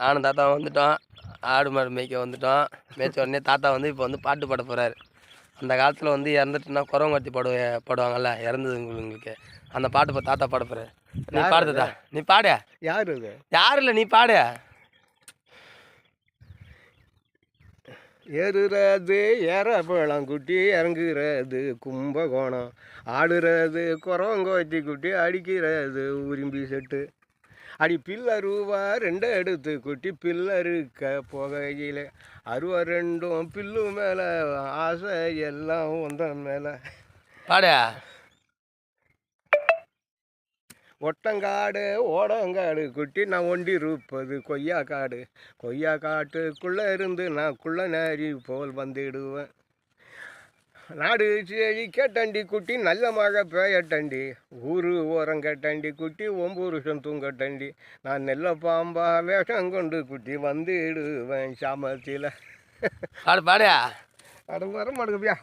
நானும் தாத்தாவும் வந்துட்டோம். ஆடு மாடு மேய்க்க வந்துட்டோம். மேய்ச்ச உடனே தாத்தா வந்து இப்போ வந்து பாட்டு பாட போகிறாரு. அந்த காலத்தில் வந்து இறந்துட்டுனா குறவங்கத்தி பாடுவாங்கல்ல இறந்ததுங்களுக்கு. அந்த பாட்டு இப்போ தாத்தா பாட போகிறாரு. நீ பாடு தாத்தா, நீ பாடு. யார் அது? யாரும் இல்லை, நீ பாடு. ஏறுறது ஏறப்பழங்குட்டி, இறங்குறது கும்பகோணம், ஆடுறது குறவங்கோத்தி குட்டி, அடிக்கிறது உரிம்பி செட்டு. அடி பில்லருவா ரெண்டு எடுத்து குட்டி பில்லருக்க போகையில் அருவா ரெண்டும் பில்லு மேலே ஆசை எல்லாம் ஒன்றன் மேலே. பாடு. ஒட்டங்காடு ஓடங்காடு குட்டி, நான் ஒண்டி இருப்பது கொய்யா காடு. கொய்யா காட்டுக்குள்ளே இருந்து நான் குள்ள நேரி போல் வந்துடுவேன். நாடு செழி கேட்டண்டி குட்டி, நல்ல மழை பெய்யட்டண்டி. ஊரு ஓரம் கேட்டண்டி குட்டி, ஒம்புருஷம் தூங்கட்டண்டி. நான் நெல்ல பாம்பா வேஷம் கொண்டு குட்டி வந்துடுவேன் சாமத்தில். பாடு பாடு. அட வர மாட்டேங்குப்பியா.